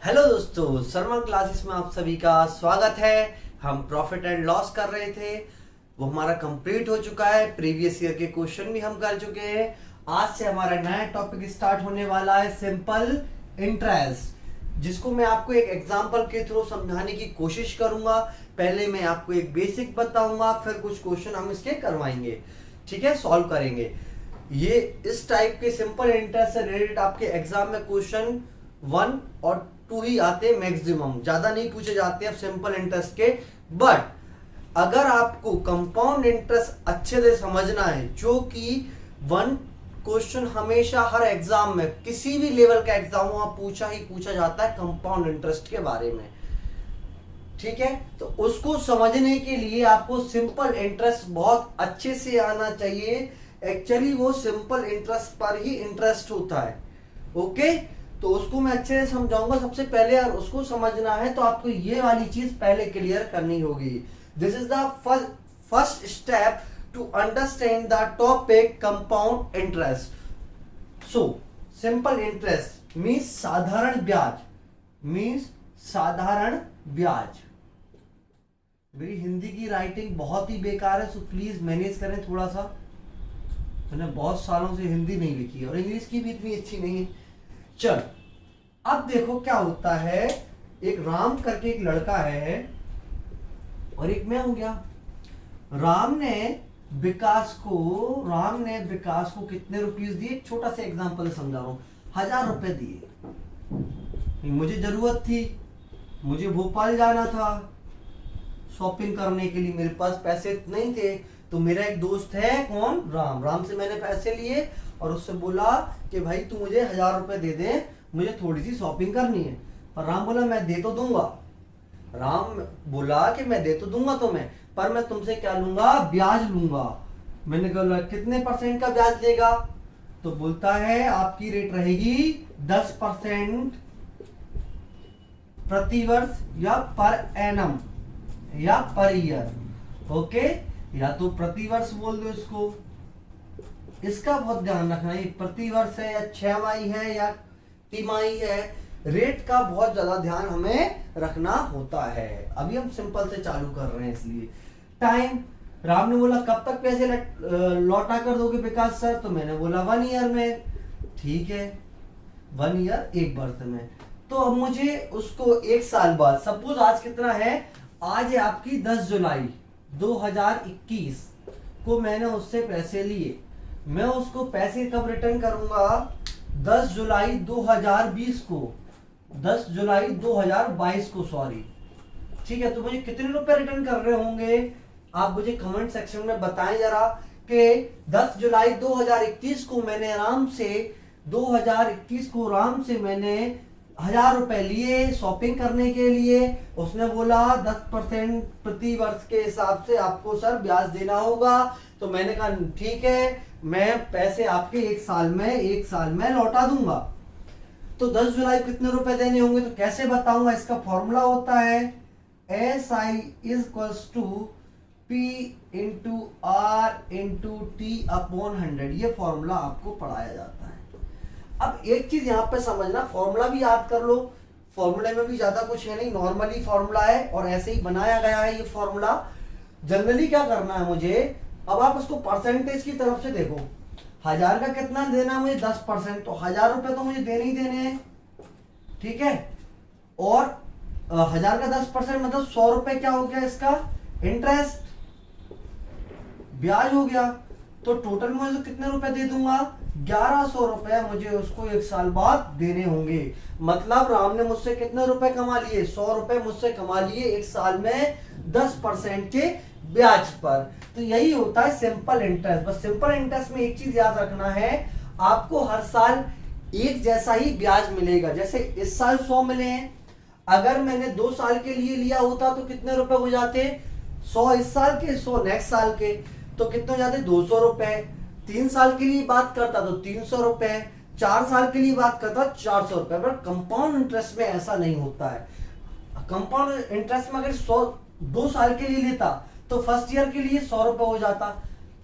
Hello दोस्तों, Sharma classes में आप सभी का स्वागत है। हम प्रॉफिट एंड लॉस कर रहे थे, वो हमारा कंप्लीट हो चुका है। प्रीवियस ईयर के क्वेश्चन भी हम कर चुके हैं। आज से हमारा नया टॉपिक स्टार्ट होने वाला है, सिंपल इंटरेस्ट, जिसको मैं आपको एक एग्जांपल के थ्रू समझाने की कोशिश करूंगा। पहले मैं आपको एक बेसिक बताऊंगा, फिर कुछ क्वेश्चन हम इसके करवाएंगे, ठीक है, सॉल्व करेंगे। ये इस टाइप के सिंपल इंटरेस्ट से रिलेटेड आपके एग्जाम में क्वेश्चन 1 और 2 ही आते हैं, मैक्सिमम ज्यादा नहीं पूछे जाते हैं सिंपल इंटरेस्ट के। बट अगर आपको कंपाउंड इंटरेस्ट अच्छे से समझना है, जो कि 1 क्वेश्चन हमेशा हर एग्जाम में, किसी भी लेवल का एग्जाम वहां पूछा जाता है कंपाउंड इंटरेस्ट के बारे में, ठीक है। तो उसको समझने के लिए आपको सिंपल इंटरेस्ट बहुत अच्छे से आना चाहिए। एक्चुअली वो सिंपल इंटरेस्ट पर ही इंटरेस्ट होता है, ओके। तो उसको मैं अच्छे से समझाऊंगा। सबसे पहले अगर उसको समझना है तो आपको ये वाली चीज पहले क्लियर करनी होगी। This is the first step to understand the topic compound interest. So simple interest means साधारण ब्याज, मेरी हिंदी की राइटिंग बहुत ही बेकार है, सो प्लीज मैनेज करें थोड़ा सा। मैंने बहुत सालों से हिंदी नहीं लिखी और इंग्लिश की भी इतनी अच्छी नहीं है। चल, अब देखो क्या होता है। एक राम करके एक लड़का है और एक मैं हो गया। राम ने विकास को कितने रुपीस दिए? एक छोटा सा एग्जांपल समझा रहा हूं। 1000 रुपए दिए। मुझे जरूरत थी, मुझे भोपाल जाना था शॉपिंग करने के लिए, मेरे पास पैसे नहीं थे। तो मेरा एक दोस्त है, कौन? राम से मैंने पैसे लिए और उससे बोला कि भाई तू मुझे 1000 रुपए दे दे, मुझे थोड़ी सी शॉपिंग करनी है। और राम बोला मैं दे तो दूंगा। राम बोला कि मैं दे तो दूंगा तुम्हें, पर मैं तुमसे क्या लूंगा? ब्याज लूंगा। मैंने कहा कितने % का ब्याज देगा? तो बोलता है आपकी रेट रहेगी 10% प्रतिवर्ष या पर एनम या पर ईयर, ओके। या तो प्रतिवर्ष बोल दो इसको। इसका बहुत ध्यान रखना है, प्रतिवर्ष है या 6 माही है या तिमाही है, रेट का बहुत ज्यादा ध्यान हमें रखना होता है। अभी हम सिंपल से चालू कर रहे हैं इसलिए। टाइम, राम ने बोला कब तक पैसे लौटा कर दोगे विकास सर? तो मैंने बोला 1 ईयर में। ठीक है, 1 ईयर 1 वर्ष में। तो अब मुझे उसको 1 साल बाद, सपोज आज कितना है? आज है आपकी 10 जुलाई 2021 को मैंने उससे पैसे लिए। मैं उसको पैसे कब रिटर्न करूंगा? 10 जुलाई 2020 को, 10 जुलाई 2022 को, सॉरी, ठीक है। तो मुझे कितने रुपए रिटर्न कर रहे होंगे? आप मुझे कमेंट सेक्शन में बताएं जरा कि 10 जुलाई 2021 को मैंने आराम से 1000 रुपए लिए शॉपिंग करने के लिए। उसने बोला 10% प्रति वर्ष के हिसाब से आपको सर ब्याज देना होगा। तो मैंने कहा ठीक है, मैं पैसे आपके 1 साल में लौटा दूंगा। तो 10 जुलाई कितने रुपए देने होंगे? तो कैसे बताऊंगा? इसका फॉर्मूला होता है SI = P × R × T/100। ये फॉर्मूला आपको पढ़ाया जाता है। अब एक चीज यहाँ पे समझना, फॉर्मूला भी याद कर लो। फॉर्मूले में भी ज्यादा कुछ है नहीं, नॉर्मली फॉर्मूला है और ऐसे ही बनाया गया है ये फॉर्मूला। जनरली क्या करना है मुझे, अब आप उसको परसेंटेज की तरफ से देखो। 1000 का कितना देना है मुझे? 10%। तो 1000 रुपए तो मुझे देने ही देने हैं, ठीक है। और 1000 का 10% मतलब 100 रुपए क्या हो गया? इसका इंटरेस्ट, ब्याज हो गया। तो टोटल मुझे कितने रुपए दे दूंगा? 1100 रुपए मुझे उसको 1 साल बाद देने होंगे। मतलब राम ने मुझसे कितने रुपए कमा लिए? 100 रुपए मुझसे कमा लिए 1 साल में 10% के ब्याज पर। तो यही होता है सिंपल इंटरेस्ट। बस सिंपल इंटरेस्ट में एक चीज याद रखना है, आपको हर साल एक जैसा ही ब्याज मिलेगा। जैसे इस साल 100 मिले हैं, अगर मैंने 2 साल के लिए लिया होता तो कितने रुपए हो जाते? 100 इस साल के, 100 नेक्स्ट साल के, तो कितने हो जाते? 200 रुपए। 3 साल के लिए बात करता तो 300 रुपए, 4 साल के लिए बात करता 400 रुपए। पर कंपाउंड इंटरेस्ट में ऐसा नहीं होता है। कंपाउंड इंटरेस्ट में अगर 2 साल के लिए लेता तो फर्स्ट ईयर के लिए 100 रुपए हो जाता,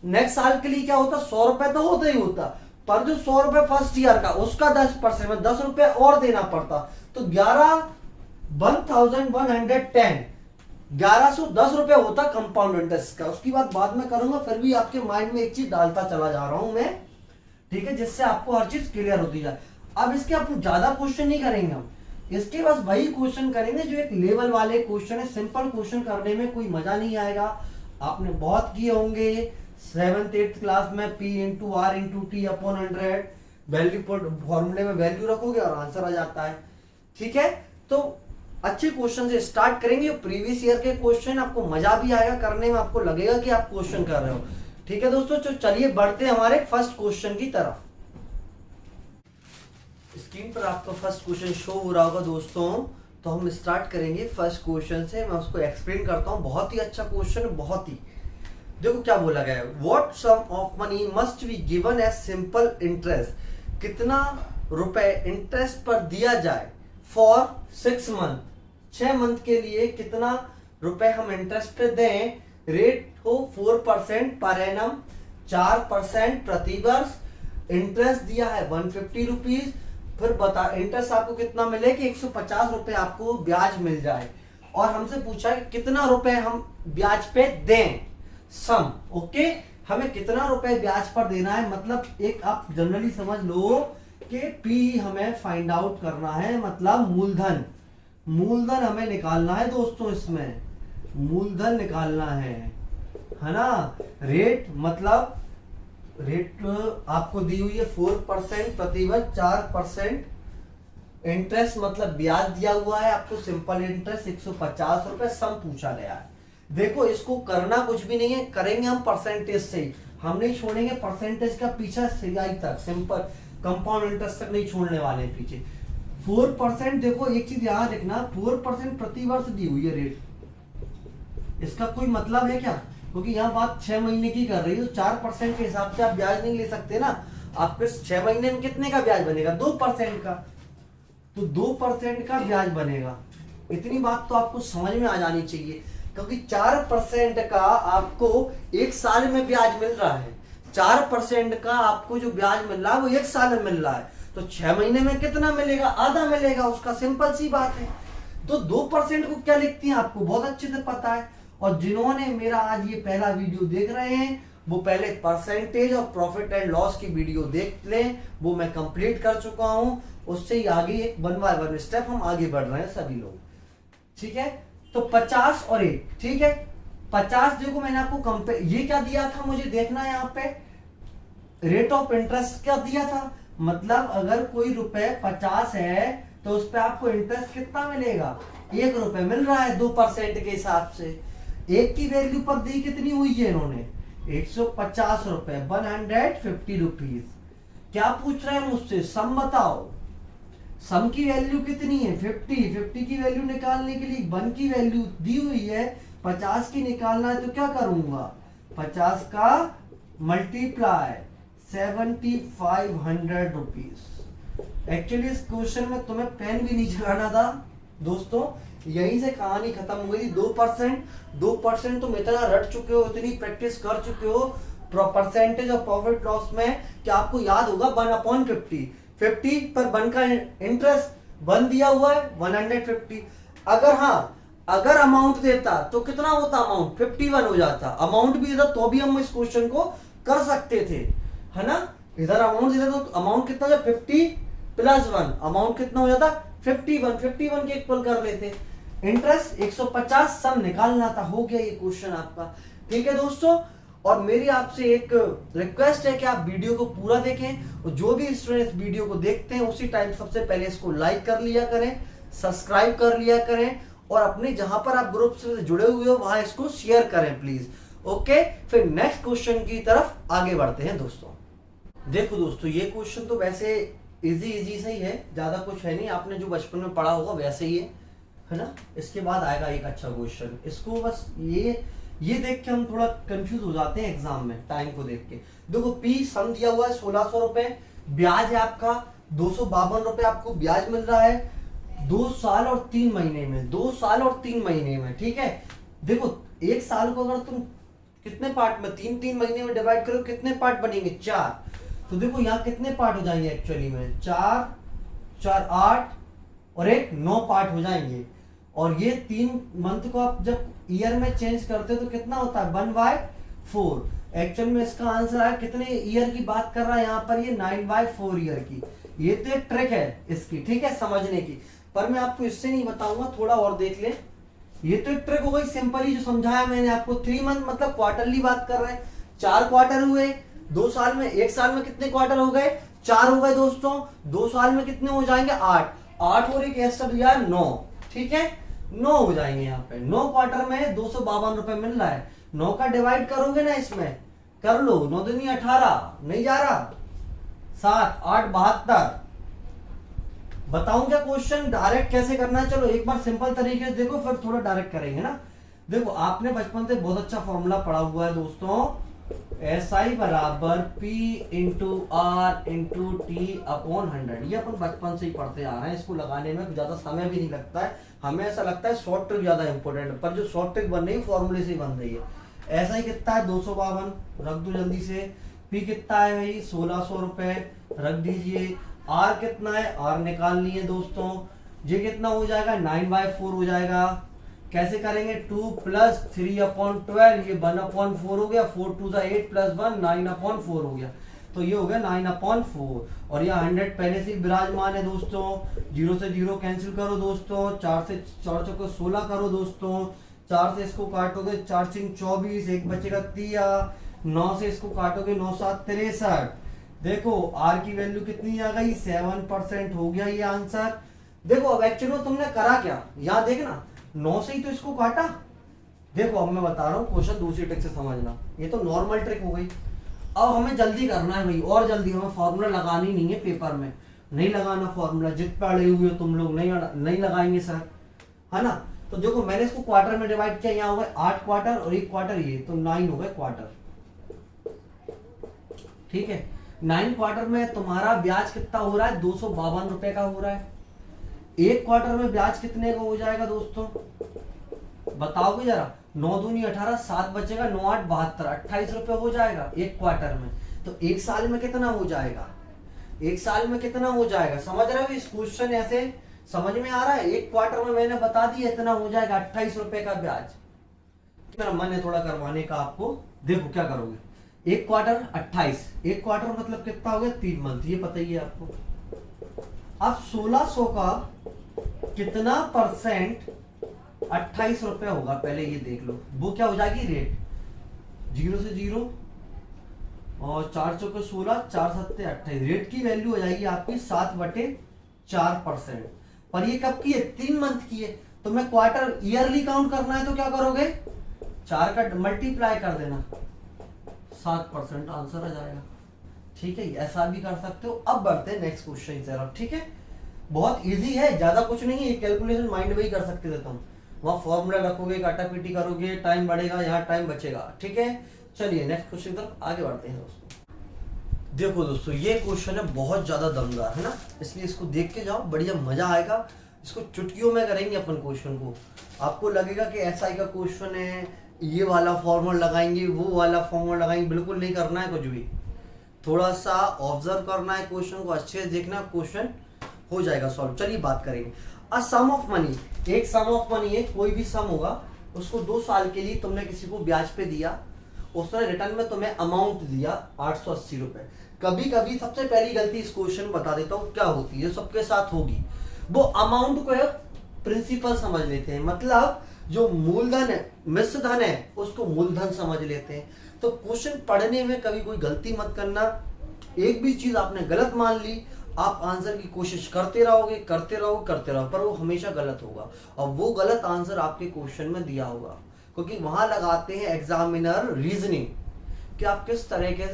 नेक्स्ट साल के लिए क्या होता? 100 रुपए तो होता ही होता, पर जो 100 रुपए फर्स्ट ईयर का, उसका 10% में 10 रुपए और देना पड़ता। तो 1110 1110 रुपए होता कंपाउंड इंटरेस्ट का। उसकी बात बाद में करूंगा, फिर भी आपके माइंड में एक चीज डालता चला जा रहा हूं मैं, ठीक है, जिससे आपको हर चीज क्लियर होती जाए। अब इसके आप ज्यादा क्वेश्चन नहीं करेंगे हम, इसके बस वही क्वेश्चन करेंगे जो एक लेवल वाले क्वेश्चन है। सिंपल क्वेश्चन करने में कोई मजा नहीं आएगा, आपने बहुत किए होंगे 7th 8th क्लास में। P into r into t upon 100 value फॉर्मूले में वैल्यू रखोगे और आंसर आ जाता है, ठीक है। तो अच्छे क्वेश्चन से स्टार्ट करेंगे, प्रीवियस ईयर के क्वेश्चन, आपको मजा भी आएगा करने में, आपको लगेगा कि आप क्वेश्चन कर रहे हो, ठीक है दोस्तों। तो चलिए बढ़ते हैं हमारे फर्स्ट क्वेश्चन की तरफ। स्क्रीन पर आपका फर्स्ट क्वेश्चन शो हो रहा होगा दोस्तों, तो हम स्टार्ट करेंगे फर्स्ट क्वेश्चन से। मैं उसको एक्सप्लेन करता हूँ, बहुत ही अच्छा क्वेश्चन, बहुत ही। देखो क्या बोला गया है, what sum of money must be given as simple interest, कितना रुपए इंटरेस्ट पर दिया जाए फॉर 6 मंथ, 6 मंथ के लिए कितना रुपए हम इंटरेस्ट पे दें। रेट हो 4% पर एनम, 4% प्रति वर्ष, इंटरेस्ट दिया है 150 रुपीज। फिर बता इंटरेस्ट आपको कितना मिले कि 150 रुपए आपको ब्याज मिल जाए, और हमसे पूछा है कितना रुपए हम ब्याज पे दें, सम। ओके, हमें कितना रुपए ब्याज पर देना है, मतलब एक आप जनरली समझ लो कि पी हमें फाइंड आउट करना है, मतलब मूलधन, मूलधन हमें निकालना है दोस्तों, इसमें मूलधन निकालना है ना। रेट मतलब रेट आपको दी हुई है 4% प्रतिवर्ष, 4% इंटरेस्ट मतलब ब्याज दिया हुआ है आपको, सिंपल इंटरेस्ट 150 रुपए, सम पूछा गया है। देखो इसको करना कुछ भी नहीं है, करेंगे हम परसेंटेज से ही, हम नहीं छोड़ेंगे परसेंटेज का पीछा सियाई तक, सिंपल कंपाउंड इंटरेस्ट तक नहीं छोड़ने वाले पीछे। 4%, देखो एक चीज याद रखना, 4% प्रतिवर्ष दी हुई है रेट, इसका कोई मतलब है क्या, क्योंकि यहाँ बात 6 महीने की कर रही है, तो 4% के हिसाब से आप ब्याज नहीं ले सकते ना। आपके 6 महीने में कितने का ब्याज बनेगा, 2% का, तो 2% का ब्याज बनेगा। इतनी बात तो आपको समझ में आ जानी चाहिए, क्योंकि 4% का आपको 1 साल में ब्याज मिल रहा है, 4% का आपको जो ब्याज मिल रहा है वो 1 साल में मिल रहा है, तो 6 महीने में कितना मिलेगा, आधा मिलेगा उसका, सिंपल सी बात है। तो 2% को क्या लिखती हैं आपको बहुत अच्छे से पता है, और जिन्होंने मेरा आज ये पहला वीडियो देख रहे हैं वो पहले परसेंटेज और प्रॉफिट एंड लॉस की वीडियो देख लें, वो मैं कंप्लीट कर चुका हूं, उससे ही आगे एक 1 बाय 1 स्टेप हम आगे बढ़ रहे हैं सभी लोग, ठीक है। तो 50 और 1, ठीक है, 50 देखो मैंने आपको कंपेयर, ये क्या दिया था मुझे देखना है यहाँ पे, रेट ऑफ इंटरेस्ट क्या दिया था, मतलब अगर कोई रुपए 50 है तो उस पर आपको इंटरेस्ट कितना मिलेगा, 1 रुपए मिल रहा है 2% के हिसाब से। एक की वैल्यू पर दी कितनी हुई है इन्होंने, 150 रुपए, 150 रुपीज। क्या पूछ रहे हैं मुझसे, सम बताओ, सम की वैल्यू कितनी है 50 की वैल्यू निकालने के लिए 1 की वैल्यू दी हुई है, 50 की निकालना है तो क्या करूंगा, 50 का मल्टीप्लाई 7500 रुपीज। एक्चुअली इस क्वेश्चन में तुम्हें पेन भी नहीं चलाना था दोस्तों, यहीं से कहानी खत्म हो गई। 2% तुम इतना रट चुके हो, इतनी प्रैक्टिस कर चुके हो परसेंटेज और प्रॉफिट लॉस में कि आपको याद होगा 1/50, 50 पर 1 का इंटरेस्ट 1 दिया हुआ है 150। अगर अमाउंट देता तो कितना होता, अमाउंट 51 हो जाता, अमाउंट भी देता तो भी हम इस क्वेश्चन को कर सकते थे, है ना। इधर अमाउंट देता तो अमाउंट कितना हो, 50 + 1, अमाउंट कितना हो जाता 51 के इक्वल कर लेते, इंटरेस्ट 150, सम निकालना था, हो गया ये क्वेश्चन आपका, ठीक है दोस्तों। और मेरी आपसे एक रिक्वेस्ट है कि आप वीडियो को पूरा देखें, और जो भी स्टूडेंट्स वीडियो को देखते हैं उसी टाइम सबसे पहले इसको लाइक कर लिया करें, सब्सक्राइब कर लिया करें, और अपने जहां पर आप ग्रुप से जुड़े हुए हो वहां इसको शेयर करें प्लीज, ओके। फिर नेक्स्ट क्वेश्चन की तरफ आगे बढ़ते हैं दोस्तों। देखो दोस्तों, ये क्वेश्चन तो वैसे इजी से ही है, ज्यादा कुछ है नहीं, आपने जो बचपन में पढ़ा होगा वैसे ही है ना। इसके बाद आएगा एक अच्छा क्वेश्चन, इसको बस ये देख के हम थोड़ा कंफ्यूज हो जाते हैं एग्जाम में, टाइम को देख के। देखो पी सम दिया हुआ है 1600 रुपए, ब्याज है आपका 252 रुपए, आपको ब्याज मिल रहा है 2 साल और 3 महीने में, 2 साल और 3 महीने में, ठीक है। देखो 1 साल को अगर तुम कितने पार्ट में, 3 महीने में डिवाइड करो, कितने पार्ट बनेंगे, 4। तो देखो यहाँ कितने पार्ट हो जाएंगे एक्चुअली में, 4 4 8 और एक 9 पार्ट हो जाएंगे। और ये 3 मंथ को आप जब ईयर में चेंज करते हो तो कितना होता है 1/4। एक्चुअल में इसका आंसर है कितने ईयर की बात कर रहा है यहाँ पर, ये 9/4 ईयर की। ये तो एक ट्रिक है इसकी, ठीक है, समझने की, पर मैं आपको इससे नहीं बताऊंगा, थोड़ा और देख ले। ये तो एक ट्रिक हो गई सिंपली जो समझाया मैंने आपको। 3 मंथ मतलब क्वार्टरली बात कर रहे हैं, 4 क्वार्टर हुए 2 साल में। 1 साल में कितने क्वार्टर हो गए, 4 हो गए दोस्तों। 2 साल में कितने हो जाएंगे 8, 8 और एक ऐसा यार 9, ठीक है, 9 हो जाएंगे यहाँ पे। 9 क्वार्टर में 252 रुपए मिल रहा है। 9 का डिवाइड करोगे ना इसमें, कर लो, 9 दूनी 18, नहीं जा रहा, 7 8 72। बताऊं क्या क्वेश्चन डायरेक्ट कैसे करना है, चलो एक बार सिंपल तरीके से देखो, फिर थोड़ा डायरेक्ट करेंगे ना। देखो आपने बचपन से बहुत अच्छा फॉर्मूला पढ़ा हुआ है दोस्तों, SI बराबर P into R into t upon 100। ये अपन बचपन से ही पढ़ते आ रहे हैं, इसको लगाने में ज्यादा समय भी नहीं लगता है, हमें ऐसा लगता है शॉर्ट ट्रिक ज्यादा इंपॉर्टेंट है, पर जो शॉर्ट ट्रिक बन रही है फॉर्मूले से ही बन रही है। SI कितना है 252, रख दो जल्दी से। P कितना है भाई 1600 रुपए, रख दीजिए। R कितना है, R निकालनी है दोस्तों, ये कितना हो जाएगा 9/4 हो जाएगा। कैसे करेंगे, 2 + 3/12, ये 1/4 हो गया, 4 2 8 + 1 9/4 हो गया, तो ये हो गया 9/4। और यह 100 पहले से विराजमान है दोस्तों। 0 से 0 कैंसिल करो दोस्तों, 4 से 4 चौको 16 करो दोस्तों, 4 से इसको काटोगे 4 3 24, एक बचेगा 3, 9 से इसको काटोगे 9 7 63। देखो R की वैल्यू कितनी आ गई 7% हो गया ये आंसर। देखो अब एक्चुअली तुमने करा क्या, यहाँ देखना 9 से ही तो इसको काटा। देखो अब मैं बता रहा हूँ क्वेश्चन दूसरी ट्रिक से समझना, ये तो नॉर्मल ट्रिक हो गई। अब हमें जल्दी करना है भाई, और जल्दी, हमें फॉर्मूला लगानी नहीं है पेपर में, नहीं लगाना फॉर्मूला, जित पढ़े हुए हो तुम लोग नहीं लगाएंगे सर, है ना। तो देखो मैंने इसको क्वार्टर में डिवाइड किया, यहाँ हो गए 8 क्वार्टर और 1 क्वार्टर, ये तो 9 हो गए क्वार्टर, ठीक है। 9 क्वार्टर में तुम्हारा ब्याज कितना हो रहा है 252 रुपए का हो रहा है। 1 क्वार्टर में ब्याज कितने का हो जाएगा दोस्तों, बताओगे जरा। 9 दूनी 18, 7 बचेगा, 9 8 72, 28 रुपए हो जाएगा 1 क्वार्टर में। तो 1 साल में कितना हो जाएगा, 1 साल में कितना हो जाएगा, समझ रहे हो इस क्वेश्चन ऐसे समझ में आ रहा है। 1 क्वार्टर में मैंने बता दिया इतना हो जाएगा 28 रुपए का ब्याज। मेरा मन है थोड़ा करवाने का आपको, देखो क्या करोगे, 1 क्वार्टर 28, 1 क्वार्टर मतलब कितना हो गया 3 मंथ, ये पता ही है आपको। अब 1600 का कितना परसेंट 28 रुपए होगा, पहले ये देख लो, वो क्या हो जाएगी रेट, 0 से 0 और 4 चौके 16, 4 सत्ते 28, रेट की वैल्यू हो जाएगी आपकी 7/4%। पर ये कब की है, 3 मंथ की है। तो मैं क्वार्टर ईयरली काउंट करना है तो क्या करोगे, 4 का मल्टीप्लाई कर देना, 7% आंसर आ जाएगा, ठीक है। ऐसा भी कर सकते हो। अब बढ़ते हैं नेक्स्ट क्वेश्चन की तरफ, ठीक है। बहुत इजी है, ज्यादा कुछ नहीं है, कैलकुलेशन माइंड में ही कर सकते थे तुम, वहां फॉर्मूला रखोगे, काटापीटी करोगे, टाइम बढ़ेगा, यहाँ टाइम बचेगा, ठीक है। चलिए नेक्स्ट क्वेश्चन की तरफ आगे बढ़ते हैं दोस्तों। देखो दोस्तों ये क्वेश्चन है बहुत ज्यादा दमदार है ना, इसलिए इसको देख के जाओ, बढ़िया मजा आएगा। इसको चुटकियों में करेंगे अपन क्वेश्चन को, आपको लगेगा कि SI का क्वेश्चन है, ये वाला फॉर्मूला लगाएंगे, वो वाला फॉर्मूला लगाएंगे, बिल्कुल नहीं करना है कुछ भी। थोड़ा सा ऑब्जर्व करना है क्वेश्चन को, अच्छे से देखना, क्वेश्चन हो जाएगा सॉल्व। चलिए बात करेंगे। अ सम ऑफ मनी, एक सम ऑफ मनी है, कोई भी सम होगा, उसको 2 साल के लिए तुमने किसी को ब्याज पे दिया, उसने रिटर्न में तुम्हें अमाउंट दिया 880 रुपए। कभी कभी सबसे पहली गलती इस क्वेश्चन बता देता हूँ क्या होती है, सबके साथ होगी, वो अमाउंट को प्रिंसिपल समझ लेते हैं, मतलब जो मूलधन है, मिश्र धन है, उसको मूलधन समझ लेते हैं। तो क्वेश्चन पढ़ने में कभी कोई गलती मत करना, एक भी चीज आपने गलत मान ली, आप आंसर की कोशिश करते रहोगे करते रहोगे करते रहोगे, पर वो हमेशा गलत होगा, और वो गलत आंसर आपके क्वेश्चन में दिया होगा, क्योंकि वहां लगाते हैं एग्जामिनर रीजनिंग कि आप किस तरीके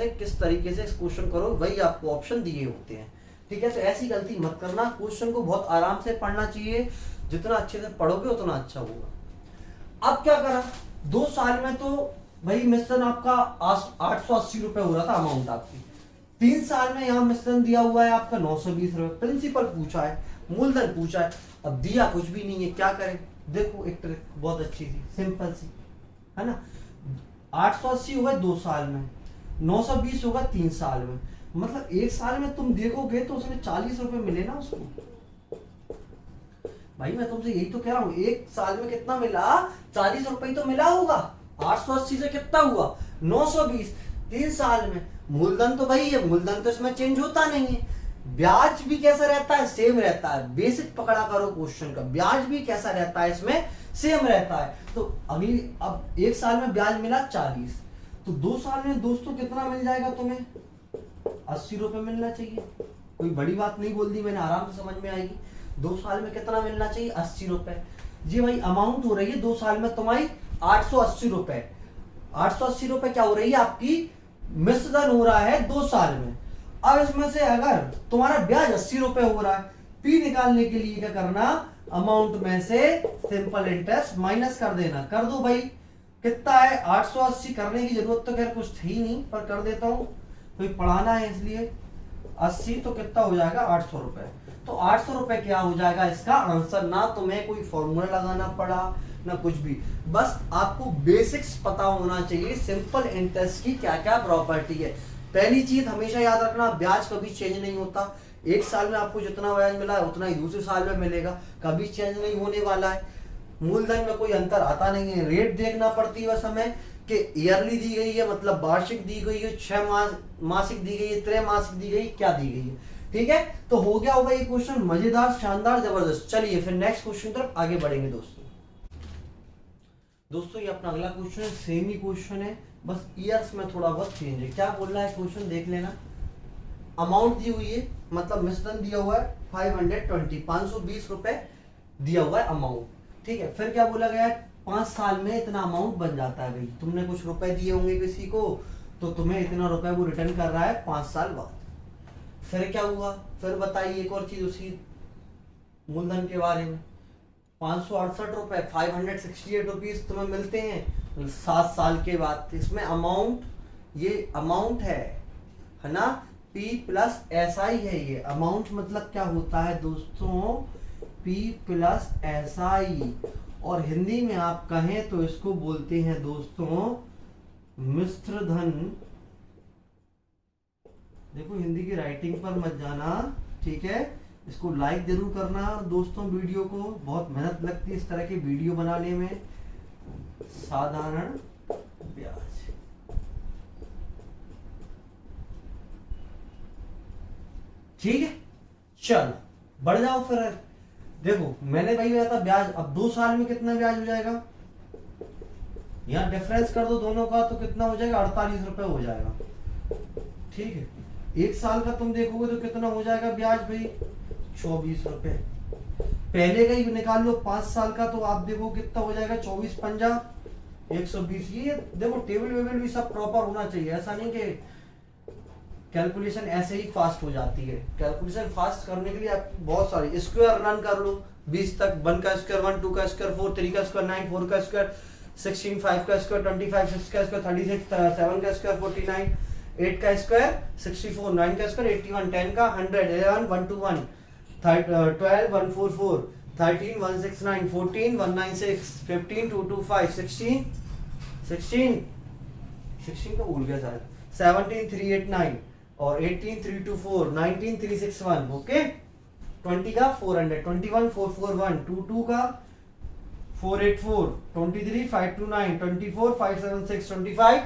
से इस क्वेश्चन करो, वही आपको ऑप्शन दिए होते हैं, ठीक है। तो ऐसी गलती मत करना, क्वेश्चन को बहुत आराम से पढ़ना चाहिए, जितना अच्छे से पढ़ोगे उतना अच्छा होगा। अब क्या करा, 2 साल में तो भाई मिश्रण आपका 880 रुपए हो रहा था अमाउंट आपकी, 3 साल में यहाँ मिश्रण दिया हुआ है आपका 920 रुपए, प्रिंसिपल पूछा है, मूलधन पूछा है, अब दिया कुछ भी नहीं है, क्या करें। देखो एक ट्रिक बहुत अच्छी सी, सिंपल सी है ना, 880 होगा 2 साल में, 920 होगा 3 साल में, मतलब 1 साल में तुम देखोगे तो उसमें 40 रुपए मिले ना उसको, भाई मैं तुमसे यही तो कह रहा हूँ, एक साल में कितना मिला, 40 रुपए तो मिला होगा। 880 से कितना हुआ, 920। 3 साल में मूलधन तो भाई है, मूलधन तो इसमें चेंज होता नहीं है। ब्याज भी कैसा रहता है, सेम रहता है। बेसिक पकड़ा करो क्वेश्चन का, ब्याज भी कैसा रहता है इसमें, सेम रहता है। तो अगली, अब एक साल में ब्याज मिला 40, तो 2 साल में दोस्तों कितना मिल जाएगा तुम्हें, 80 रुपए मिलना चाहिए। कोई बड़ी बात नहीं बोल दी मैंने, आराम से समझ में आएगी। 2 साल में कितना मिलना चाहिए, 80 रुपए। जी भाई अमाउंट हो रही है 2 साल में तुम्हारी 880 रुपए। 880 रुपए क्या हो रही है आपकी, मिश्रधन हो रहा है 2 साल में। अब इसमें से अगर तुम्हारा ब्याज 80 रुपए हो रहा है, पी निकालने के लिए क्या करना, अमाउंट में से सिंपल इंटरेस्ट माइनस कर देना। कर दो भाई, कितना है 880। करने की जरूरत तो खैर कुछ थी नहीं, पर कर देता हूं, कोई पढ़ाना है इसलिए। 80 तो कितना हो जाएगा, 800 रुपए। तो 800 रुपए क्या हो जाएगा इसका आंसर। ना तुम्हें कोई फॉर्मूला लगाना पड़ा ना कुछ भी, बस आपको बेसिक्स पता होना चाहिए सिंपल इंटरेस्ट की क्या क्या प्रॉपर्टी है। पहली चीज हमेशा याद रखना, ब्याज कभी चेंज नहीं होता। एक साल में आपको जितना ब्याज मिला है उतना ही दूसरे साल में मिलेगा, कभी चेंज नहीं होने वाला है। मूलधन में कोई अंतर आता नहीं है। रेट देखना पड़ती है बस हमें कि ईयरली दी गई है, मतलब वार्षिक दी गई है, 6 मास मासिक दी गई है, त्रैमासिक दी गई, क्या दी गई है। ठीक है, तो हो गया होगा ये क्वेश्चन मजेदार, शानदार, जबरदस्त। चलिए फिर नेक्स्ट क्वेश्चन तरफ आगे बढ़ेंगे दोस्तों। ये अपना अगला क्वेश्चन है, सेम ही क्वेश्चन है, बस ईयर्स में थोड़ा बहुत चेंज है। क्या बोल रहा है क्वेश्चन देख लेना। अमाउंट दी हुई है, मतलब मिश्रण दिया हुआ है 520, 520 रुपए दिया हुआ है अमाउंट। ठीक है, फिर क्या बोला गया है, 5 साल में इतना अमाउंट बन जाता है। भाई तुमने कुछ रुपए दिए होंगे किसी को, तो तुम्हें इतना रुपए वो रिटर्न कर रहा है 5 साल बाद। फिर क्या हुआ, फिर बताइए एक और चीज उसी मूलधन के बारे में। 568 रुपए, 568 रुपीज तुम्हें मिलते हैं 7 साल के बाद। इसमें अमाउंट, ये अमाउंट है ना, P प्लस SI है। ये अमाउंट मतलब क्या होता है दोस्तों, P प्लस SI, और हिंदी में आप कहें तो इसको बोलते हैं दोस्तों मिश्र धन। देखो हिंदी की राइटिंग पर मत जाना, ठीक है। इसको लाइक जरूर करना दोस्तों, वीडियो को, बहुत मेहनत लगती है इस तरह की वीडियो बनाने में। साधारण ब्याज, ठीक है। चलो बढ़ जाओ फिर। देखो मैंने भाई बताया था ब्याज, अब 2 साल में कितना ब्याज हो जाएगा, यहां डिफरेंस कर दो दोनों का, तो कितना हो जाएगा, 48 रुपए हो जाएगा। ठीक है, 1 साल का तुम देखोगे तो कितना हो जाएगा ब्याज भाई, 24 रुपए। पहले का ही निकाल लो 5 साल का, तो आप देखो कितना हो जाएगा, 24 पंजा 120। ये देखो टेबल वेबल भी सब प्रॉपर होना चाहिए, ऐसा नहीं कि कैलकुलेशन ऐसे ही फास्ट हो जाती है। कैलकुलेशन फास्ट करने के लिए आप बहुत सारी स्क्वायर रन कर लो 20 तक। 1 का स्क्वायर 1, 2 का स्क्वायर 4, 3 का स्क्वायर 9, 4 का स्क्वायर 16, 5 का स्क्वायर 25, 6 का स्क्वायर 36, 7 का स्क्वायर 49, 8 का स्क्वायर 64, 9 का स्क्वायर 81, 10 का 100, 11 121, 12 144, 13 169, 14 196, 15 225, 16 का भूल गया शायद, 17 389, और 18 324, 19 361, ओके। 20 का 400, 21 441, 22 का 484, 23 529, 24 576, 25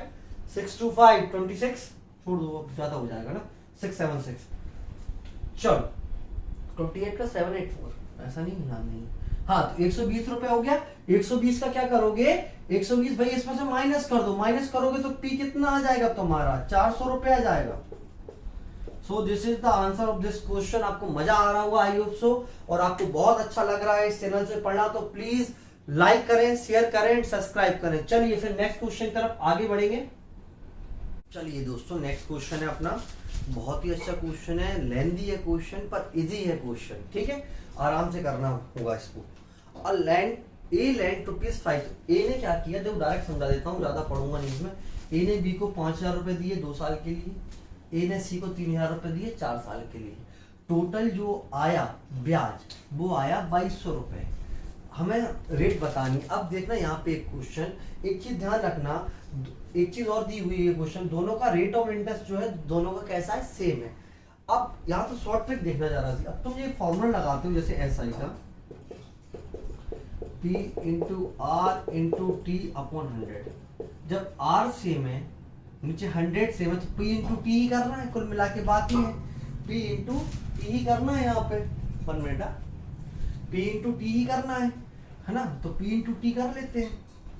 625, 26 छोड़ दो ज्यादा हो जाएगा ना, 676। चलो 28 का 784, ऐसा नहीं ध्यान नहीं। हाँ तो 120 रुपए हो गया। 120 का क्या करोगे, 120 भाई इसमें से माइनस कर दो, माइनस करोगे तो पी कितना आ जाएगा तुम्हारा, 400 रुपए आ जाएगा। So this is the answer of this question. आपको मजा आ रहा होगा आई होप सो, और आपको बहुत अच्छा लग रहा है इस चैनल से पढ़ना, तो प्लीज लाइक करें, शेयर करें, सब्सक्राइब करें। चलिए फिर नेक्स्ट क्वेश्चन की तरफ आगे बढ़ेंगे। चलिए दोस्तों नेक्स्ट क्वेश्चन है अपना, बहुत ही अच्छा क्वेश्चन है, लेंदी है क्वेश्चन पर इजी है क्वेश्चन, ठीक है, आराम से करना होगा इसको। और लैंड ₹5। ए ने क्या किया, देखो डायरेक्ट समझा देता हूँ, ज्यादा पढ़ूंगा नहीं इसमें। ए ने बी को 5000 रुपए दिए 2 साल के लिए, ए ने सी को 3000 रुपए दिए 4 साल के लिए। टोटल जो आया ब्याज वो आया 2200 रुपए। हमें रेट बतानी। अब देखना यहाँ पे एक क्वेश्चन, एक चीज ध्यान रखना, एक चीज और दी हुई है क्वेश्चन, दोनों का रेट ऑफ इंटरेस्ट जो है दोनों का कैसा है, सेम है। अब यहाँ तो शॉर्ट ट्रिक देखना जा रहा है। अब तुम ये फॉर्मूला लगाते हो जैसे SI का, P into r into t upon 100। जब R सेम है, नीचे 100 सेम है, तो P इंटू टी ही करना है, कुल मिला के बात ही है, P इंटू टी ही करना है यहाँ पे। 1 मिनट, P इंटू टी ही करना है ना, तो P इंटू टी कर लेते हैं,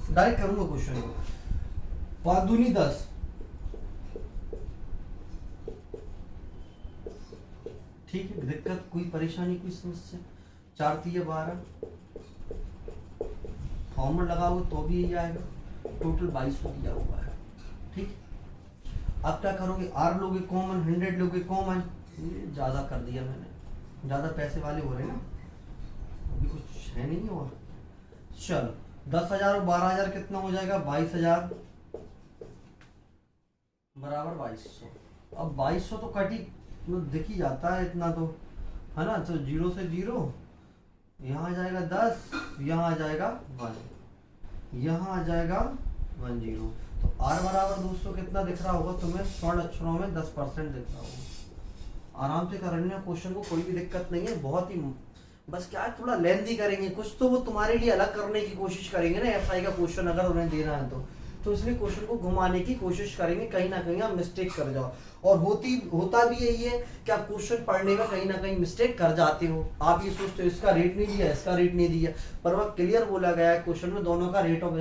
डायरेक्ट करूंगा क्वेश्चन को। 5 दूनी 10, ठीक है, दिक्कत कोई परेशानी कोई समस्या? 4 3 12, फॉर्मूला लगाओ तो भी यही आएगा, टोटल 2200 दिया हुआ है। ठीक, अब क्या करोगे, आर लोगे कॉमन, 100 लोगे कॉमन, ये ज्यादा कर दिया मैंने, ज्यादा पैसे वाले हो रहे ना, अभी कुछ है नहीं। और चलो 10,000 और 12,000 कितना हो जाएगा, 22,000 बराबर 2200। अब 2200 तो कटी दिख ही जाता है इतना तो, है ना, तो 0 से 0, यहाँ आ जाएगा 10, यहाँ आ जाएगा 1, यहाँ आ जाएगा 10। तो R बराबर दोस्तों कितना दिख रहा होगा तुम्हें, स्वर्ण अक्षरों में 10% दिख रहा होगा। आराम से करने क्वेश्चन को, कोई भी दिक्कत नहीं है, बहुत ही बस क्या थोड़ा लेंथी करेंगे, कुछ तो वो तुम्हारे लिए अलग करने की कोशिश करेंगे ना, एफआई का क्वेश्चन अगर उन्हें देना है तो इसलिए क्वेश्चन को घुमाने की कोशिश करेंगे, कहीं ना कहीं आप मिस्टेक कर जाओ। और होता भी यही है कि आप क्वेश्चन पढ़ने में कहीं ना कहीं मिस्टेक कर जाते हो, आप ये सोचते हो इसका रेट नहीं दिया, इसका रेट नहीं दिया, पर वह क्लियर बोला गया है क्वेश्चन में, दोनों का रेट ऑफ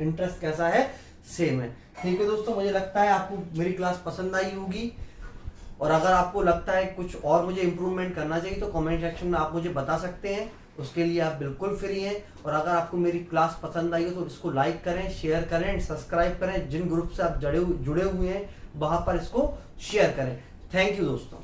इंटरेस्ट कैसा है, सेम है। ठीक है दोस्तों, मुझे लगता है आपको मेरी क्लास पसंद आई होगी, और अगर आपको लगता है कुछ और मुझे इम्प्रूवमेंट करना चाहिए तो कमेंट सेक्शन में आप मुझे बता सकते हैं, उसके लिए आप बिल्कुल फ्री हैं। और अगर आपको मेरी क्लास पसंद आई हो तो इसको लाइक करें, शेयर करें, सब्सक्राइब करें, जिन ग्रुप से आप जुड़े हुए हैं वहां पर इसको शेयर करें। थैंक यू दोस्तों।